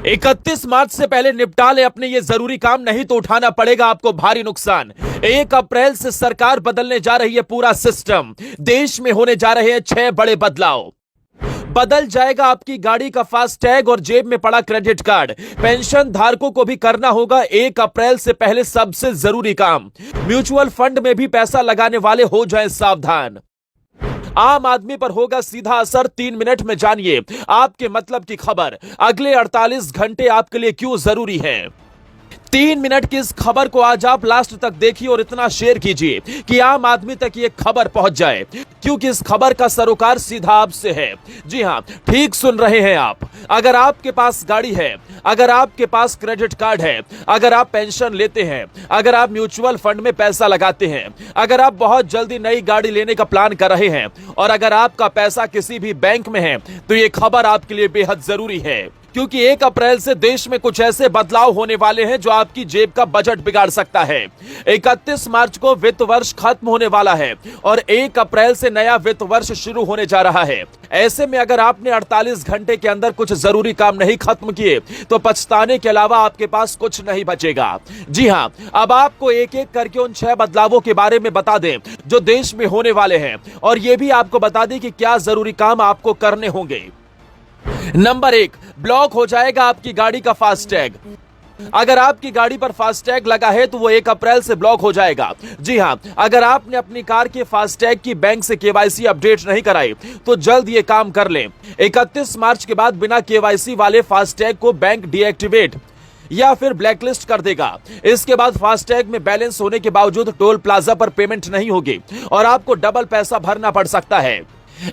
31 मार्च से पहले निपटा ले अपने ये जरूरी काम, नहीं तो उठाना पड़ेगा आपको भारी नुकसान। 1 अप्रैल से सरकार बदलने जा रही है पूरा सिस्टम। देश में होने जा रहे हैं 6 बड़े बदलाव। बदल जाएगा आपकी गाड़ी का फास्टैग और जेब में पड़ा क्रेडिट कार्ड। पेंशन धारकों को भी करना होगा 1 अप्रैल से पहले सबसे जरूरी काम। म्यूचुअल फंड में भी पैसा लगाने वाले हो जाएं सावधान। आम आदमी पर होगा सीधा असर, 3 मिनट में जानिए आपके मतलब की खबर। अगले 48 घंटे आपके लिए क्यों जरूरी है। 3 मिनट की इस खबर को आज आप लास्ट तक देखिए और इतना शेयर कीजिए कि आम आदमी तक ये खबर पहुंच जाए, क्योंकि इस खबर का सरोकार सीधा आपसे है। जी हां, ठीक सुन रहे हैं आप। अगर आपके पास गाड़ी है, अगर आपके पास क्रेडिट कार्ड है, अगर आप पेंशन लेते हैं, अगर आप म्यूचुअल फंड में पैसा लगाते हैं, अगर आप बहुत जल्दी नई गाड़ी लेने का प्लान कर रहे हैं और अगर आपका पैसा किसी भी बैंक में है, तो ये खबर आपके लिए बेहद जरूरी है, क्योंकि 1 अप्रैल से देश में कुछ ऐसे बदलाव होने वाले हैं जो आपकी जेब का बजट बिगाड़ सकता है। 31 मार्च को वित्त वर्ष खत्म होने वाला है और 1 अप्रैल से नया वित्त वर्ष शुरू होने जा रहा है। ऐसे में अगर आपने 48 घंटे के अंदर कुछ जरूरी काम नहीं खत्म किए तो पछताने के अलावा आपके पास कुछ नहीं बचेगा। जी हां, अब आपको एक एक करके उन 6 बदलावों के बारे में बता दें जो देश में होने वाले हैं, और यह भी आपको बता दें कि क्या जरूरी काम आपको करने होंगे। नंबर 1, ब्लॉक हो जाएगा आपकी गाड़ी का फास्टैग। अगर आपकी गाड़ी पर फास्टैग लगा है तो वो 1 अप्रैल से ब्लॉक हो जाएगा। जी हां, अगर आपने अपनी कार के फास्टैग की बैंक से केवाईसी अपडेट नहीं कराई तो जल्द ये काम कर लें। 31 मार्च के बाद बिना केवाईसी वाले फास्टैग को बैंक डीएक्टिवेट या फिर ब्लैकलिस्ट कर देगा। इसके बाद फास्टैग में बैलेंस होने के बावजूद टोल प्लाजा पर पेमेंट नहीं होगी और आपको डबल पैसा भरना पड़ सकता है।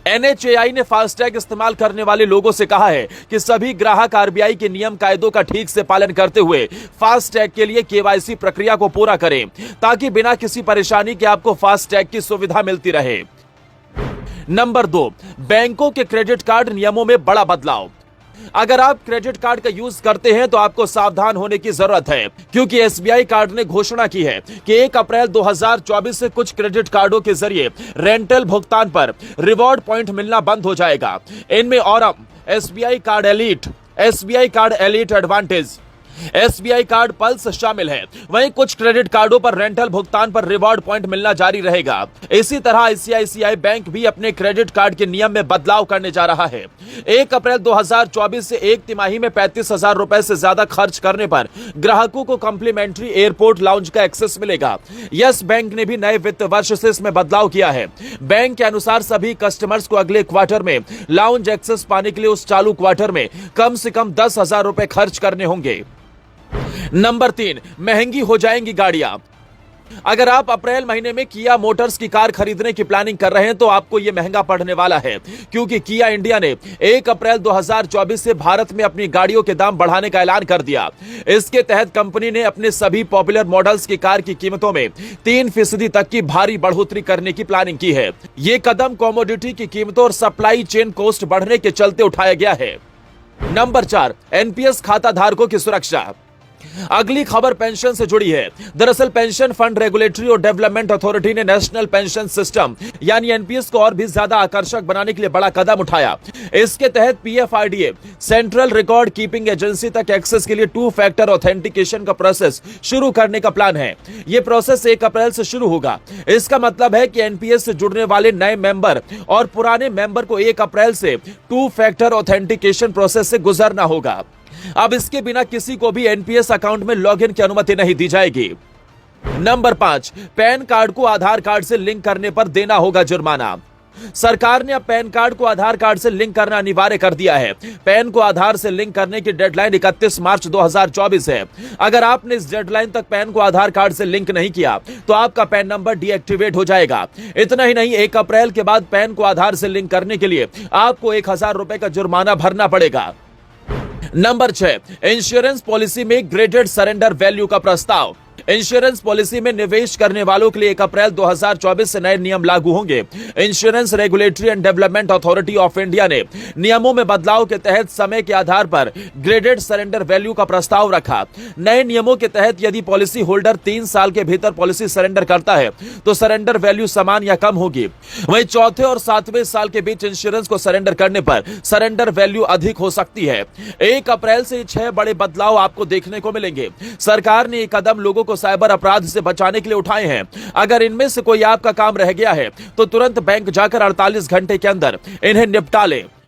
NHAI ने फास्टैग इस्तेमाल करने वाले लोगों से कहा है कि सभी ग्राहक RBI के नियम कायदों का ठीक से पालन करते हुए फास्टैग के लिए केवाईसी प्रक्रिया को पूरा करें, ताकि बिना किसी परेशानी के आपको फास्टैग की सुविधा मिलती रहे। नंबर 2, बैंकों के क्रेडिट कार्ड नियमों में बड़ा बदलाव। अगर आप क्रेडिट कार्ड का यूज करते हैं तो आपको सावधान होने की जरूरत है, क्योंकि SBI कार्ड ने घोषणा की है कि 1 अप्रैल 2024 से कुछ क्रेडिट कार्डों के जरिए रेंटल भुगतान पर रिवॉर्ड पॉइंट मिलना बंद हो जाएगा। इनमें Aurum, SBI card elite, SBI card elite advantage, SBI card pulse शामिल है। वहीं कुछ क्रेडिट कार्डों पर रेंटल भुगतान पर रिवॉर्ड पॉइंट मिलना जारी रहेगा। इसी तरह ICICI बैंक भी अपने क्रेडिट कार्ड के नियम में बदलाव करने जा रहा है। 1 अप्रैल 2024 से 1 तिमाही में 35,000 रुपए से ज्यादा खर्च करने पर ग्राहकों को कॉम्प्लीमेंट्री एयरपोर्ट लाउंज का एक्सेस मिलेगा। यस बैंक ने भी नए वित्त वर्ष से इसमें बदलाव किया है। बैंक के अनुसार सभी कस्टमर्स को अगले क्वार्टर में लाउंज एक्सेस पाने के लिए उस चालू क्वार्टर में कम से कम 10,000 रुपए खर्च करने होंगे। नंबर 3, महंगी हो जाएंगी गाड़ियां। अगर आप अप्रैल महीने में किया मोटर्स की कार खरीदने की प्लानिंग कर रहे हैं तो आपको यह महंगा पड़ने वाला है, क्योंकि किया इंडिया ने 1 अप्रैल 2024 से भारत में अपनी गाड़ियों के दाम बढ़ाने का ऐलान कर दिया। इसके तहत कंपनी ने अपने सभी पॉपुलर मॉडल्स की कार की कीमतों में 3% तक की भारी बढ़ोतरी करने की प्लानिंग की है। यह कदम कमोडिटी की कीमतों और सप्लाई चेन कॉस्ट बढ़ने के चलते उठाया गया है। नंबर 4, NPS खाता धारकों की सुरक्षा। अगली खबर पेंशन से जुड़ी है। दरअसल पेंशन फंड रेगुलेटरी और डेवलपमेंट अथॉरिटी ने नेशनल पेंशन सिस्टम यानी NPS को और भी ज्यादा आकर्षक बनाने के लिए बड़ा कदम उठाया। इसके तहत PFRDA central record keeping agency तक एक्सेस के लिए 2 फैक्टर ऑथेंटिकेशन का प्रोसेस शुरू करने का प्लान है। यह प्रोसेस 1 अप्रैल से शुरू होगा। इसका मतलब है कि NPS से जुड़ने वाले नए मेंबर और पुराने मेंबर को 1 अप्रैल से 2 फैक्टर ऑथेंटिकेशन प्रोसेस से गुजरना होगा। अब इसके बिना किसी को भी NPS अकाउंट में लॉगिन की अनुमति नहीं दी जाएगी। नंबर 5, पैन कार्ड को आधार कार्ड से लिंक करने पर देना होगा जुर्माना। सरकार ने अब पैन कार्ड को आधार कार्ड से लिंक करना अनिवार्य कर दिया है। पैन को आधार से लिंक करने की डेडलाइन 31 मार्च 2024 है। अगर आपने इस डेडलाइन तक पैन को आधार कार्ड से लिंक नहीं किया तो आपका पैन नंबर डीएक्टिवेट हो जाएगा। इतना ही नहीं, 1 अप्रैल के बाद पैन को आधार से लिंक करने के लिए आपको 1,000 रुपए का जुर्माना भरना पड़ेगा। नंबर 6, इंश्योरेंस पॉलिसी में ग्रेडेड सरेंडर वैल्यू का प्रस्ताव। इंश्योरेंस पॉलिसी में निवेश करने वालों के लिए 1 अप्रैल 2024 से नए नियम लागू होंगे। Insurance regulatory and development authority of India ने नियमों में बदलाव के तहत समय के आधार पर ग्रेडेड सरेंडर वैल्यू का प्रस्ताव रखा। नए नियमों के तहत यदि पॉलिसी होल्डर 3 साल के भीतर पॉलिसी सरेंडर करता है तो सरेंडर वैल्यू समान या कम होगी। वहीं चौथे और 7वें साल के बीच इंश्योरेंस को सरेंडर करने पर सरेंडर वैल्यू अधिक हो सकती है। 1 अप्रैल से 6 बड़े बदलाव आपको देखने को मिलेंगे। सरकार ने ये कदम लोगों को साइबर अपराध से बचाने के लिए उठाए हैं। अगर इनमें से कोई आपका काम रह गया है तो तुरंत बैंक जाकर 48 घंटे के अंदर इन्हें निपटा लें।